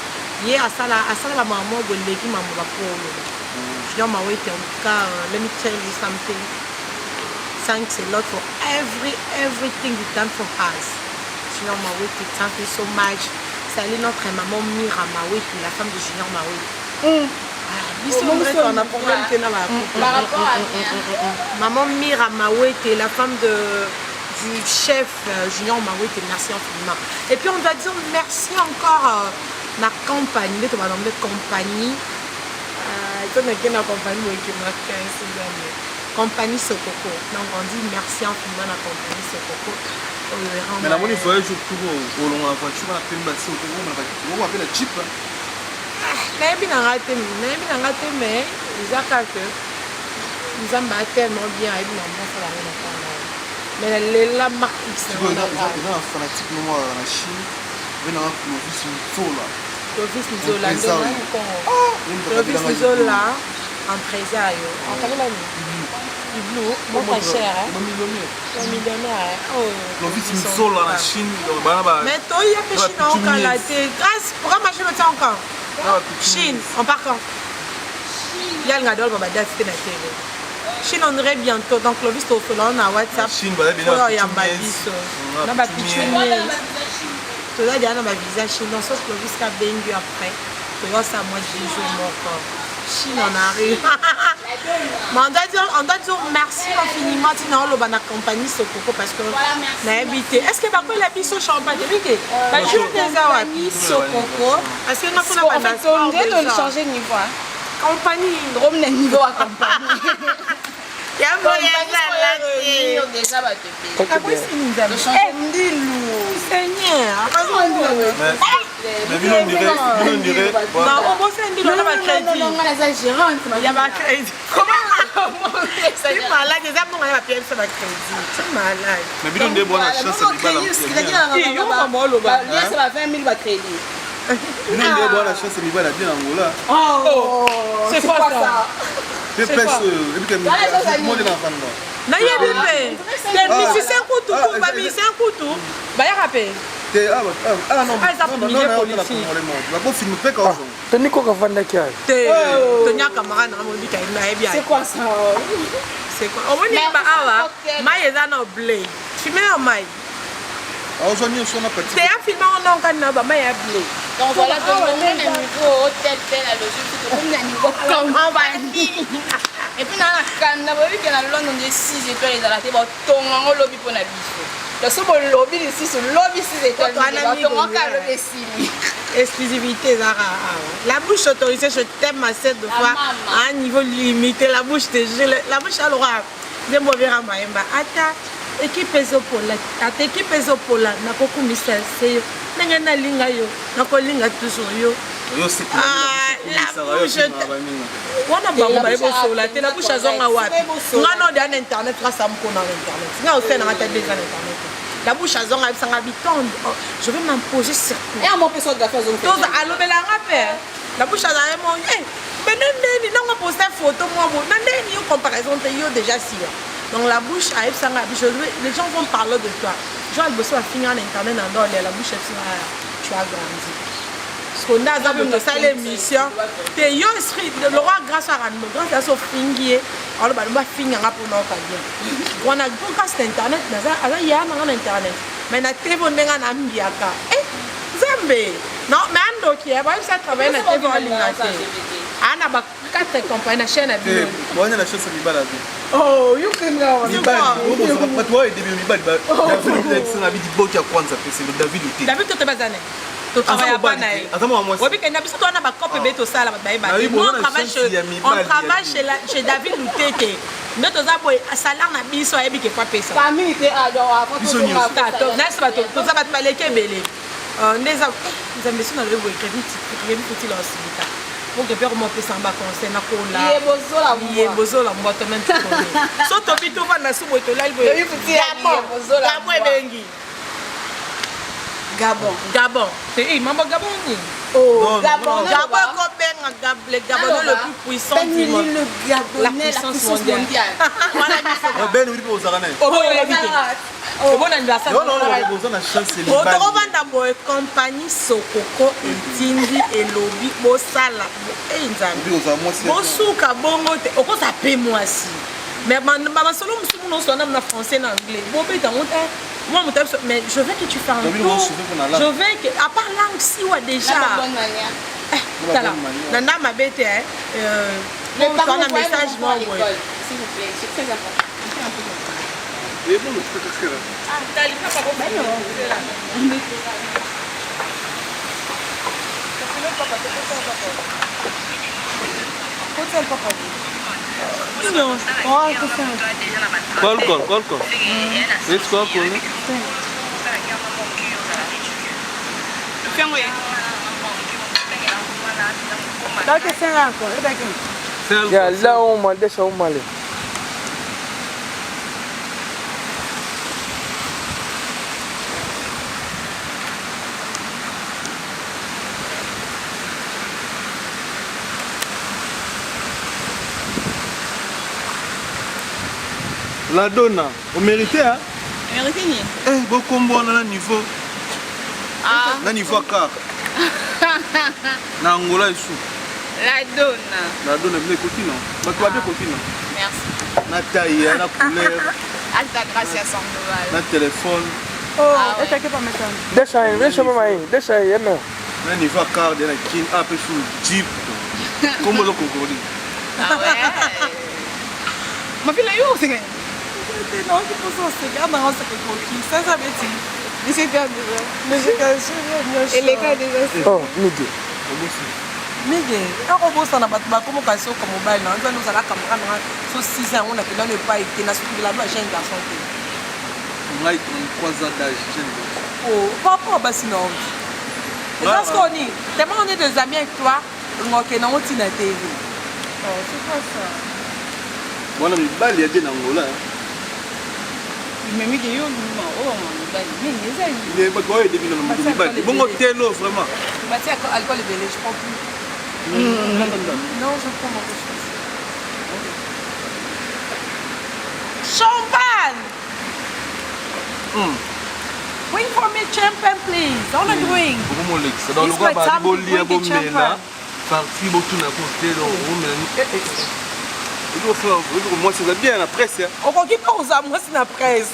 Il y a ça la maman, de l'équipe, maman, la pauvre. Je dis, en tout cas, let me tell you something. Thanks a lot for everything you've done for us. Junior Mawete, thank you so much. Salut notre maman Mira Mawete, la femme de Junior Mawete. On a problème que maman Mira Mawete, la femme du chef Junior Mawete, merci infiniment. Et puis on va dire merci encore à la compagnie, de ma compagnie. Compagnie Sokoko. Donc on dit merci infiniment à la compagnie Sokoko. Mais la monnaie voyage au long avant, tu vas appeler Massi au Congo, on va appeler la Jeep. Mais ils ont tellement bien avec mais la marque X. Ils ont un fanatique noir dans la Chine. Ils ont un Clovis Nzola. Clovis Nzola, empresario. Igloo, bon pas cher. Millionnaire. Oh. Clovis Msolo en Chine. Mais toi, il y a que Chine encore là. Grâce, pourquoi ma Chine encore? Chine, on part quand? Il y a le gadol pour date c'était la télé. Chine on irait bientôt donc Clovis au Solon à WhatsApp. Chine va bien. Il y a Babiso. On a Babichouné. Tout là il y a un visa Chine dans ce Clovis qui a bengu après. Tu vois ça moi 10 jours encore. Chine on arrive. Mais on doit dire merci infiniment sinon on va accompagner ce coco parce que on a habité. Est-ce que parfois la biso champagne depuis bah je des amis ce coco parce que on a pas on doit le changer de niveau. Compagnie. Drôme le niveau à compagnie. Il y a moyen de déjà va te payer. Après c'est nous avons. Seigneur. Mais on dirait. Non, on bosse un deal on a pas crédit. Non, on a ça gérante. Il y a pas crédit. Comment c'est malade, les hommes on a pas payé ça va crédit. C'est malade. Mais bien on dit bonne chance ça dit pas. Il y a moi le bas. Lui ça va 20 000 va crédit. Nous on dit bonne chance ça dit pas la bien Angola. Oh, c'est quoi ça? C'est pêche et puis tout le monde est dans la non, il y a bébé. C'est un couteau, c'est un couteau. Bah, il y a rappelé. Ah non, c'est quoi ça? C'est quoi? On va dire que maïs est un blé. Tu mets un maïs. Tu as filmé en Ghana, maïs est blé. Donc voilà, on met un niveau tel la logique, on met un niveau comme on va dire. Et puis dans la canne, on a vu que dans Londres, on a 6 étoiles et dans la table, on a un lobby pour la biche. Le second lobby ici, c'est le lobby 6 étoiles. On a un exclusivité, Zara. La bouche autorisée, je t'aime à cette fois à un niveau limité. La bouche, la bouche, elle aura des mauvais ramaïmba. Attends. Équipe Ezopola, équipe Ezopola, na koku misel seyo. Nenga na linga yo, na ko linga toujours yo. Yo c'est la bouche. Wana bango ba ebo sola, te la bouche azonga wapi. Ngano de internet grâce à mko na internet. Nga ofé na ta déjà internet. La bouche azonga sanga bitonde. Je vais m'imposer sur toi. Et à mon personne d'affaires zone. Toza alobela ngapé. La bouche azanga mo mais nani non poster photo moi bon. Nani yo comparaison te yo déjà si. Donc la bouche à les gens vont parler de toi. Joël Bosso a fini en internet dans la bouche tu as grandi. Parce qu'on a d'abord ça l'émission. T'es yo esprit le roi grâce à Rando, grâce à son fingier. Alors bah on va finir pour nous pas bien. On a beaucoup d'internet, alors il y a un internet. Mais na téléphone n'enga na mbiaka. Zambé. Non, mais Ando qui est ça travaille na téléphone en ligne. Ana ba 4 compagnies na chaîne à bio. Bon, la chose c'est Libala. Oh, you can go. Libala, on va toi et début Libala. David c'est la vie de Bokia Kwanza, c'est le David Uti. David tu te bazané. Tu travailles pas na. Attends moi. Oui, parce que na biso to na ba copie beto sala ba ba. On travaille chez David Lutete. Nous tous a boy salaire na biso yebi ke kwa pesa. Famille te adore. Biso news. Na ça ba to ça ba maleke belé. Neza nzambeso na le boy crédit petit la hospital. Pour que père monte sans bas conseil na kola ye bozola mboto même tout so to bito va na subo to la boy bozola bengi Gabon c'est mambo Gabon ni oh Gabon ko benga le Gabon le plus puissant du monde la puissance mondiale on ben oui pour ça oh bon anniversaire non on a chance c'est on revend boy compagnie Sokoko Tindi et Lobby Bosala et Nzambi Bosuka bongo te oko ça paie moi si mais maman solo musumu non sona na français na anglais bobé dans moi mais je veux que tu fasses un tour je veux que à part langue si ou déjà nana ma bête le message moi s'il vous plaît c'est très important. Et bon, qu'est-ce que t'as les pas La donne, on méritait, hein? Mérité ni. Eh, beaucoup bon dans le niveau. Ah. Dans le niveau car. Na Angola ici. La donne. La donne, mais côté non. Mais toi bien côté non. Merci. Na taille, na couleur. Alta gracia $100. Na téléphone. Oh, et t'as qu'à pas mettre. Deixa aí, não. Na niveau car de la kin a peu sur Jeep. Comment le concordi? Ah ouais. Ma fille là où c'est que? Non, je pense que c'est garde dans ce que coquille. Ça veut dire. Mais c'est bien déjà. Mais je cache. Et les cas déjà. Oh, Miguel. Miguel, on bosse en abattement comme occasion comme mobile. On nous a la caméra, sur 6 ans, on a que dans le pas été, on a souffert de la loi, j'ai un garçon. On a 33 ans d'âge, jeune. Oh, papa, bah sinon. Et parce qu'on est, tellement on est des amis avec toi, on a que non, on t'y n'a été. Oh, c'est pas ça. Bon, on a mis balle, il y a des Angola. Mais Miguel, oh, mon balle, mais les amis. Il est pas quoi, il est devenu dans le balle. Bon, on t'est là, vraiment. Bah, tiens, alcool et belé, je prends plus. Non, je prends mon chose. Champagne! Bring for me champagne, please. On a drink. Comment le c'est dans le gars, bah, il bon là. Parti, bon, tout n'a pas été dans le room. Il faut faire, moi, c'est bien la presse. On va qui pas aux amours, c'est la presse.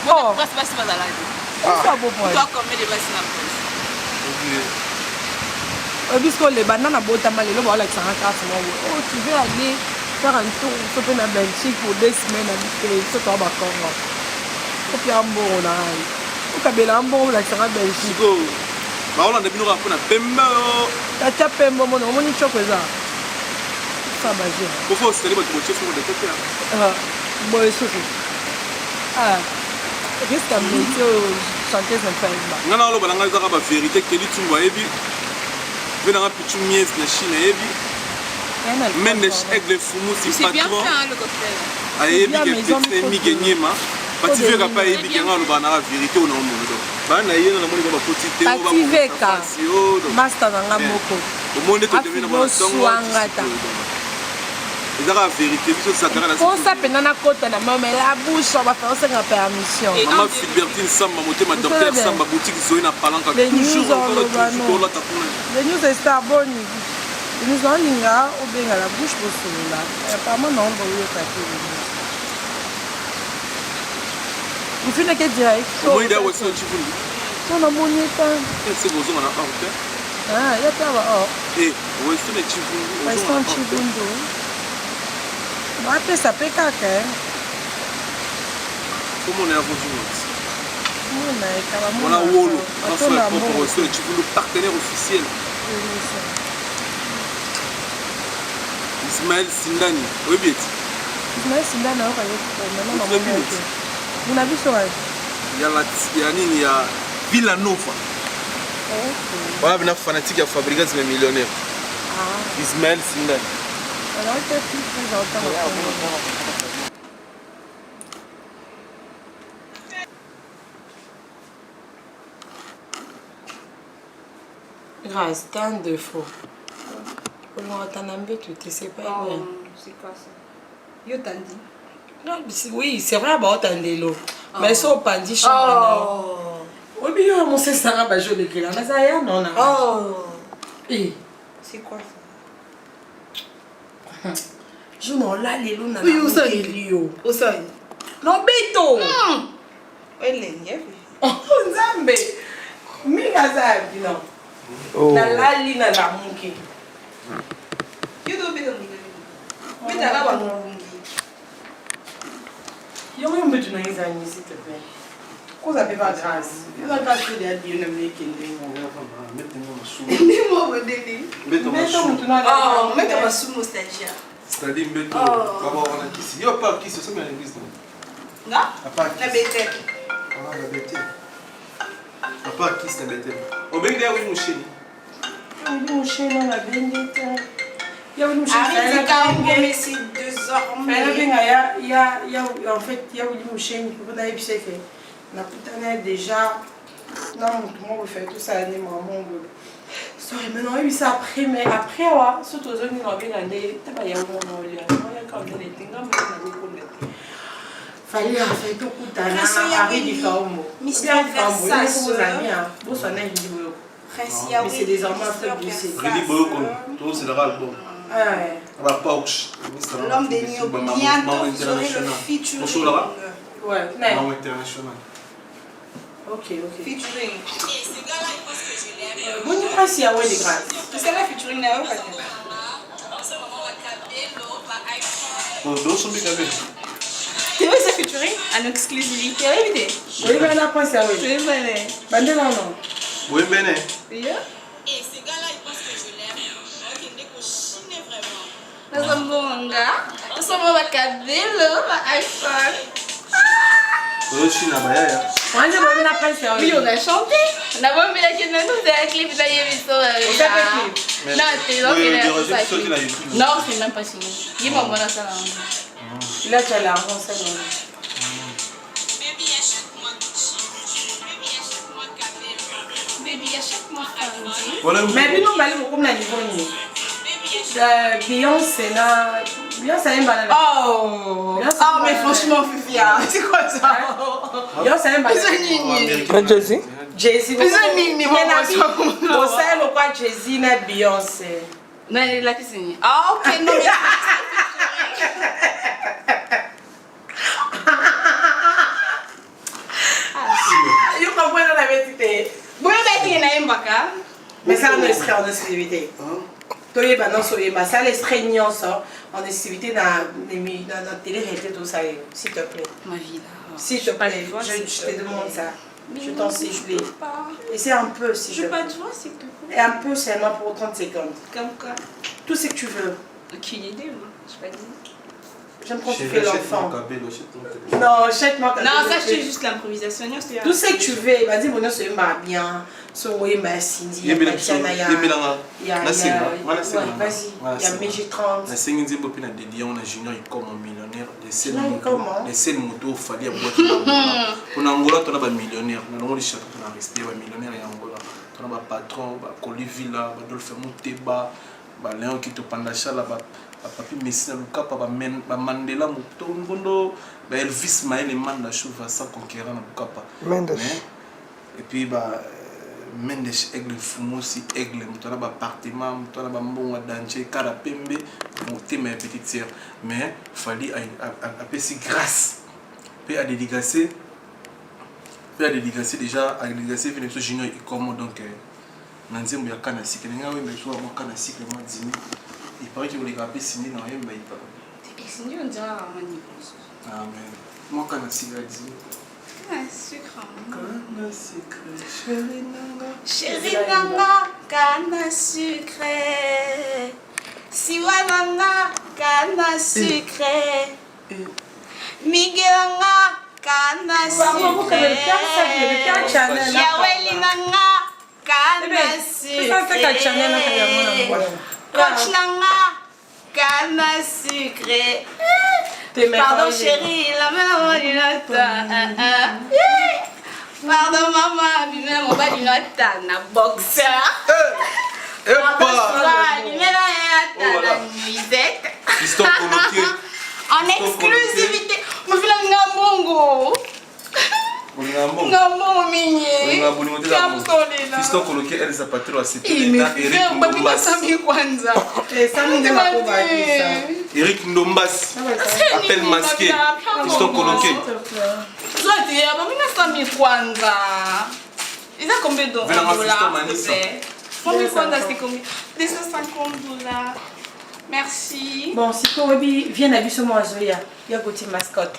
Bon, presse, pas si pas à la vie. Ça va pas. Toi, comme les bases, c'est la presse. Puisque les bananes à Botama, les lois, avec 104, oh, tu veux aller faire un tour, tu peux aller en Belgique pour 2 semaines, habiter, tu peux aller à Congo. Tu peux aller à Hambourg, tu peux aller à Hambourg, avec 104 Belgique. On a des binours à faire un pemba. Tu as pemba, on a une chose ça. Ça va bien. Pourquoi c'est les bonnes choses pour les côtés? Bon, c'est ça. Ah, qu'est-ce que tu as mis chanteuse en fait? Non, non, on a la vérité que tu vois. Je vais dans un petit mies de Chine et même les aigles fumous, c'est pas bien fait le cocktail. Et puis que mi gagné ma. Parce que tu veux pas y bien le banana vérité au nom de. Bah na yena na moni ba petite on va veka. Master na moko. Au monde te devine na songo. Et la vérité, c'est ça la. On s'appelle na kota na mama la bouche on va faire ça la permission. Maman Philbertine Samba moté ma docteur Samba boutique Zoé na palanka toujours encore là. Les news est bon. Nous avons une gars au bien à la bouche pour celui-là. Apparemment, non, on va y passer. Vous finissez que direct. Oui, il y a aussi un chiffon. On a mon état. C'est beau, on a un. Ah, il y a pas là. Et, où est-ce que les chiffons? Où est-ce qu'on chiffon d'eau? Bon, après, ça peut caquer. Comment on est à votre note? On a Wolo, un frère propre, c'est le partenaire officiel. Ismaël Sindani, oui bien. Ismaël Sindani, on a vu ça. Il y a Villanova. Voilà, il y a un fanatique qui a fabriqué des millionnaires. Ismaël Sindani. Alors, il était plus grâce, tant de faux. On attend un peu tout, c'est pas bien. C'est quoi ça? Yo t'en dit? Oui, c'est vrai, bah, on t'en dit l'eau. Mais ça, on dit champ. Oui, mais yo, mon c'est ça, bah, je l'écris là. Mais ça y est, non, non. Oh! C'est quoi ça? Je n'en l'a les loups, non. Oui, où ça y? Où ça y? Non, béto! Oui, les nièvres. Oh, Nzambe! Mingazabi, non. Na lali na la mungi. You don't be the mungi. Mais t'as là, mungi. Yo, on me dit, s'il te plaît. Qu'on s'appelle pas grâce. Il a pas fait des adieux, ne me dit mettez-moi ma sous. Dis-moi, mon dédé. Mettez-moi sous. Oh, mettez-moi sous, mon stagiaire. C'est-à-dire, mettez-moi on a qui c'est. Il n'y a pas qui c'est, c'est bien l'église. Non? La bêtée. Ah, la bêtée. À part qui c'est la bêtée. On va dire oui, mon chéri. Oui, mon chéri, on a bien été. Arrête, quand on ici 2 heures. En fait, il y a eu mon chéri, il faut pas aller pisser. La putain déjà. Non, comment on fait tout ça, maman. Sorry, maintenant, il y a eu ça après, mais après, surtout aux zones, il y a eu un des. Il y a eu un des. Fallait faire tout coup d'année. Mais c'est des enfants très blessés. L'homme des Nio, bientôt vous aurez le featuring. Ouais, non international. Ok. Featuring. Bon, il passe à où les gars? C'est la featuring là, tu veux ce featuring en exclusivité? Oui, oui, ben là, pas ça, oui. Oui, ben non. Oui, ben et ces gars-là, ils pensent que je l'aime. Ok, dès que je chine vraiment. Nous sommes bons gars. Nous sommes au Cabello, iPhone. Oui, on a chanté. On a même la clip non, c'est même pas signé. Dis-moi, bon, ça là. Là, tu as l'argent, ça. Baby, achète-moi Fendi. Mais puis nous, on va aller au niveau. Beyoncé, aime pas. Oh, mais franchement, Fifia, c'est quoi ça? Beyoncé aime pas. Jay-Z? Jay-Z. Au sein, le quoi Jay-Z n'est Beyoncé. Non, il a qui signé. Ah, ok, non, mais. Je comprends la vérité. Vous avez dit qu'il mais ça, on est en exclusivité. Ça, les stréniances en exclusivité dans la télé-réalité, tout ça, s'il te plaît. Ma vie là. S'il te plaît, je te demande ça. Je t'en supplie. Et c'est un peu, si je veux pas de joie, s'il te plaît. Et un peu seulement pour 30 secondes. Comme quoi? Tout ce que tu veux. Aucune idée, moi. Je sais pas dire. J'aime quand tu fais l'enfant. Non, achète-moi. Non, ça, c'est juste l'improvisation. Tout ce que tu veux. Vas-y, mon nom, c'est bien. Cindy, il y a Mégé30. La Cindy Bopina de Lyon, la junior, il comme un millionnaire. Les seuls motos, il fallait boire. Pour Angola, tu as un millionnaire. Nous avons les chapeaux pour rester un millionnaire en Angola. Tu as un patron, Colivilla, Adolphe Mouteba, Léon qui te pandacha là-bas. Papi Messina Lukapa, Mandela Mutombondo, Elvis Maël et Manda Chouva sans conquérant na Bukapa. Et puis Mendes Aigle Fumosi Aigle, Mutana appartement, Mutana Mbonga Danché, Karapembe, monter ma petite sœur. Mais fallait appeler grâce. Puis à dédicacer déjà, à dédicacer Vénézuela Junior et comme donc Nanzembo ya Kanasi, Kenga oui mais je vois moi Kanasi que moi dîner. Il paraît qu'il voulait grimper signer dans rien, mais il parle. Et signer, on dirait à mon niveau. Amen. Moi, quand on s'y va dire. Canne à sucre. Canne à sucre, chérie Nanga. Chérie Nanga, canne à sucre. Siwa Nanga, canne à sucre. Miguel Nanga, canne à sucre. Yaweli Nanga, canne à sucre. Coach Nanga, canne à sucre. Pardon chérie, la maman du nota. Pardon maman, lui-même on va du nota, na boxer. Pardon, lui-même on va la nuisette. En exclusivité, on fait la ngambongo. Ngambo minye. Fiston coloqué elle sa patrie à cette Eric Ndombas appelle masqué. Fiston coloqué. Ils ont combien de dollars? Combien c'est combien? 250 $. Merci. Bon, si tu viens à Bissoma Azoya, il y a côté mascotte.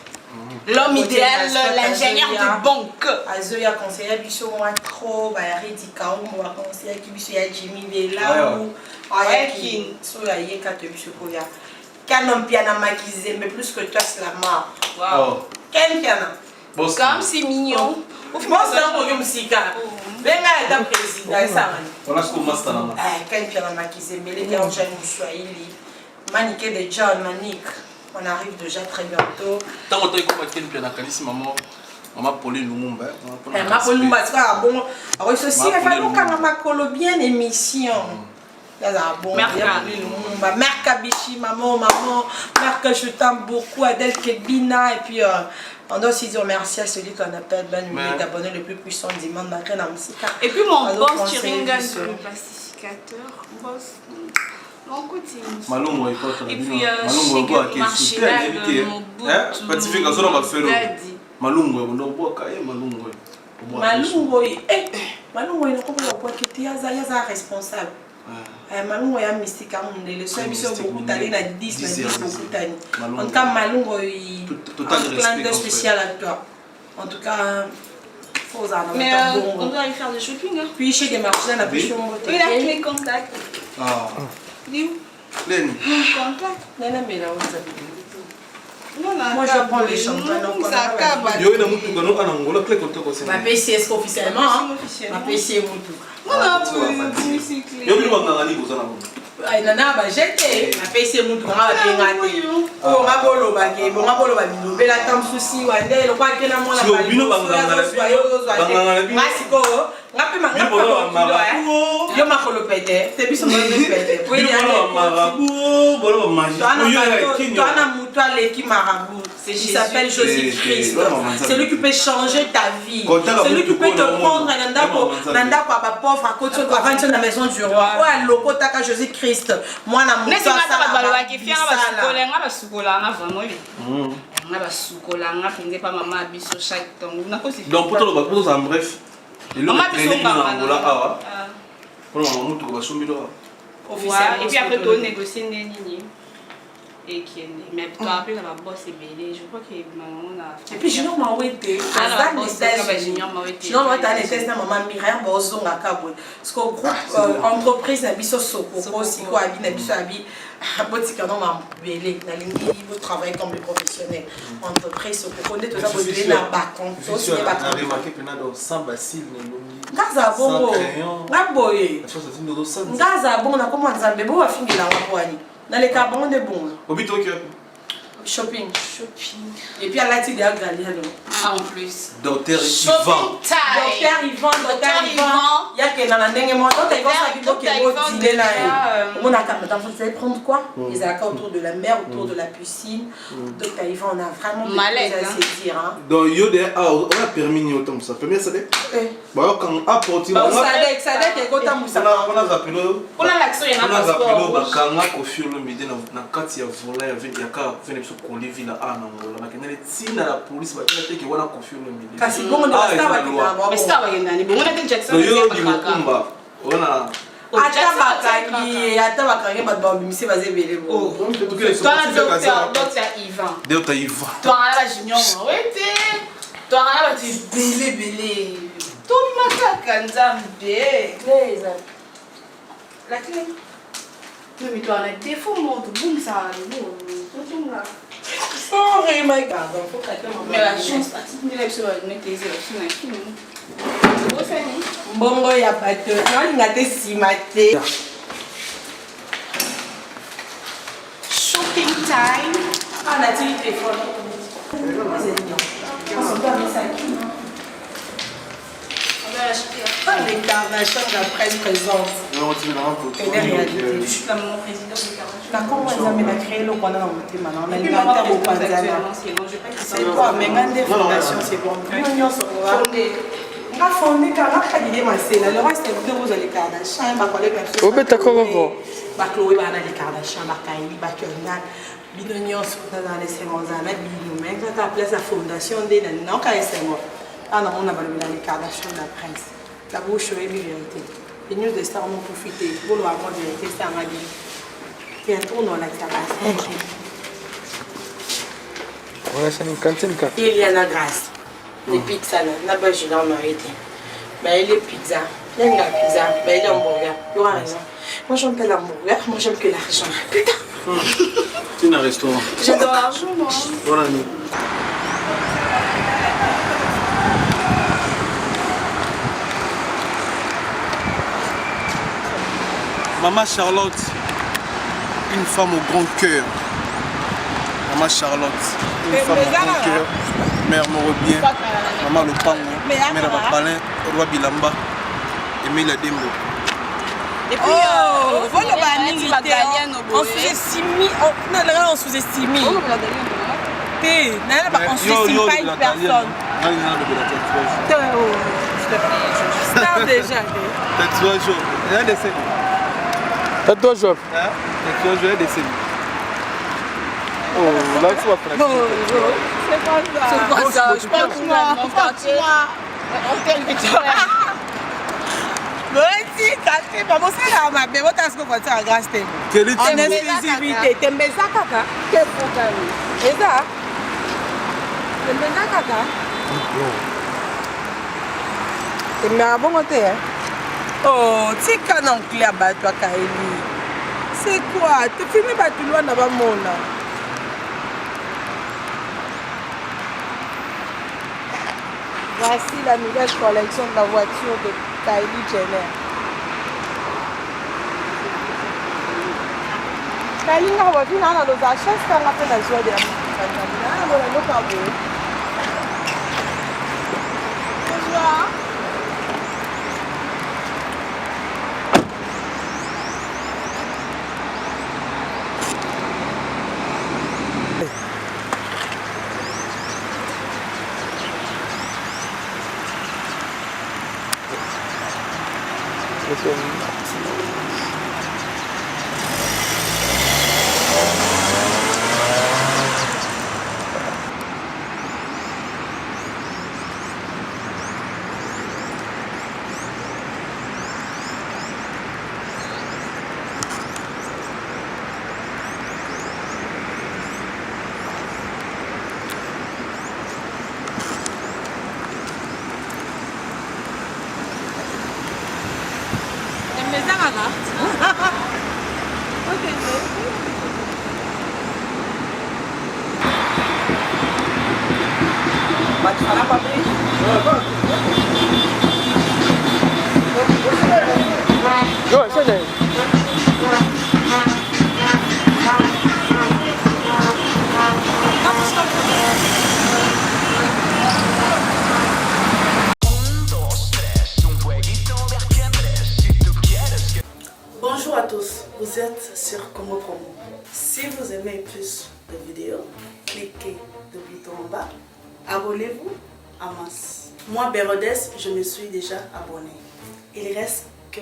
L'homme idéal, l'ingénieur de banque. Azoya conseiller Bissoma trop, Ridika, on va conseiller qui Bissoma Jimmy Vela ou Ayakin, soit Yeka de Bissoma. Canon piano maquisé, mais plus que toi, c'est la mort. Wow. Quel piano? Comme c'est mignon. Moi, c'est un peu comme si car. Venga, est président, ça. On a ce qu'on master là. Quel piano maquisé, mais les gars, j'ai une Swahili. Manique de John Manique. On arrive déjà très bientôt. Tant que tu as quel piano Kalisi, maman Pauline Lumumba. Maman Pauline Lumumba, c'est pas bon. Alors, ceci, il va falloir que maman colo bien l'émission. Mère Kabichi, maman, mère que je t'aime beaucoup, Adèle Kebina, et puis on doit aussi dire merci à celui qu'on appelle l'abonné le plus puissant du monde, et puis mon boss Chiringa, le pacificateur, boss. Mon côté. Et puis Malungo il y a responsable. Malungo il y a mystique à monde. Le seul mission beaucoup d'aller na 10 beaucoup d'aller. En tout cas Malungo il un plan de spécial à toi. En tout cas mais on doit aller faire du shopping. Puis chez des marchands la plus il a les contacts. Ah. Léo. Léni. Contact. Nana mais là moi je prends les champagnes. Ma PCS officiellement. Ma PCS nana bajete ma PC mutu nga bengati o ngabolo bake bo ngabolo babilo bela tam susi wande lo kwa kena mona balo masiko ngapi mangapolo yo makolo pete te biso mo pete po ya bolo magie toi na mutu aleki marabout il s'appelle Jésus-Christ. C'est lui qui peut changer ta vie. C'est lui qui peut te prendre nanda kwa ba pauvre à côté de avant la maison du roi. Ouais, loko taka Jésus-Christ. Moi na mutu ça ba ki fianga ba sukola nga vraiment oui. Nga ba sukola nga pende pa mama biso chaque temps. Na ko si. Donc pour ça en bref. Maman biso pa awa. Pour maman mutu ko ba sombilo. Et puis après tu négocier nini. Et qui est mais tu as appelé la boss et belé je crois que maman a et puis Junior m'a ouété Junior m'a été testé maman Myriam bozonga kabwe parce que groupe entreprise na biso soko aussi ko abi na biso abi botika non ma belé na lingi vous travaillez comme les professionnels entreprise soko connaît tout ça bozelé na bakon so c'est pas très remarqué pena dans sans bacille ne ngaza bongo ngaboye ngaza bongo na comment nzambe bo afingela ngapwani. Dans les carbons de bon. Au but shopping. Et puis à la tête de la en plus. Docteur Yvan. Docteur Yvan. Il y a que dans la dernière mois, docteur Yvan qui est dîner là. On a vous allez prendre quoi? Les accords autour de la mer, autour de la piscine. Docteur Yvan, on a vraiment malade à se dire. Donc Yodé, on a permis autant ça. Permis ça dé. Bon quand apporter. Ça dé que quand Moussa. On a appelé. On a l'action il y a un passeport. Bakanga confie le midi na kati ya vola ya vindi ya ka venir sur Colivi là à Angola. Na kenele tina la police ba tena teke wana confie le midi. Kasi bongo na staba kina. Mais staba yendani. Bongo na Jackson. Yo di mukumba. Ona Ata bakangi bato babimisi bazebele bo. Toi docteur Yvan. Docteur Yvan. Toi la Junior wete. Toi la tu belé. Tout makaka nzambe. La clé. Mais toi on a des faux mondes boum ça sorry my god. Mais la chance tu me sur mettre les yeux mbongo ya bato nalinga te nsima te. Shopping time. natili telefone les carnations de la presse présente. Que des réalités. Je suis comme mon président de carnation. Comment on a créé le Rwanda dans mon thème maintenant? On a une interro au Panzana. C'est quoi? Mais quand des fondations, c'est bon. L'union se voit. On a fondé car on a créé ma scène. Le reste est de vous les carnations. On va les personnes. Au bête à quoi vous? Chloé va les carnations, Bakaïli, Bakional. L'union se voit dans les Sémonzana. L'union, quand on a place la fondation des non, quand c'est moi. Ah non, on a validé les carnations de la presse. La bouche est vérité. Les news de stars ont profité. Pour le avoir vérité, c'est un radio. Et un tour dans la terrasse. Ouais, c'est une cantine. Il y a la grâce. Les pizzas, là, je suis dans ma vie. Mais les pizzas, il y a la pizza, mais il y a hamburger. Tu as raison. Moi, j'aime pas l'hamburger, moi, j'aime que l'argent. Putain! C'est un restaurant. J'adore l'argent, moi. Bonne nuit. Maman Charlotte, une femme au grand cœur. Maman Charlotte, une femme au grand cœur. Mère Morobien, Maman Lopango, Mère Bapalin, Roi Bilamba, Emile Dembo. Et puis, on sous-estime. On sous-estime. On sous-estime pas une personne. Star déjà. Tatouage jaune. Il y a des scènes. Tatouage jaune. Tatouage jaune, des scènes. Oh, là, tu vas faire. C'est pas ça. C'est pas ça. Je pense que moi. Si, t'as pas ça là, ma belle, t'as ce qu'on va faire à grâce de quelle en exclusivité. T'aimes ça, caca? Quel programme? Et ça? T'aimes ça, caca? T'aimes bien bon côté, hein? Oh, tu sais non clair, bah, toi, Kaeli. C'est quoi? Tu filmes pas tout loin dans mon là. Voici la nouvelle collection de la voiture de Kylie Jenner. Kylie n'a pas vu dans nos achats, c'est un appel à joie de la musique. Bonjour. Bonjour à tous, vous êtes sur Congo Promo. Si vous aimez plus de vidéos, cliquez le bouton en bas, abonnez-vous en masse. Moi, Bérodès, je me suis déjà abonné. Il reste que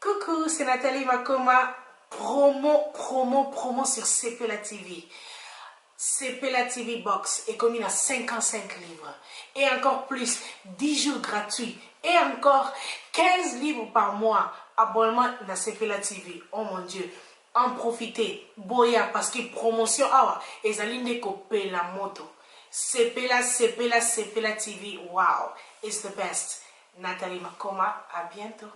Coucou, c'est Nathalie Makoma, promo sur Cepela TV. Cepela TV Box est commis à 55 livres et encore plus 10 jours gratuits et encore 15 livres par mois. Abonnement à Cepela TV. Oh mon Dieu, en profitez, boya parce que promotion awa et zaline copier la moto. Cepela TV, wow, it's the best. Nathalie Makoma, à bientôt.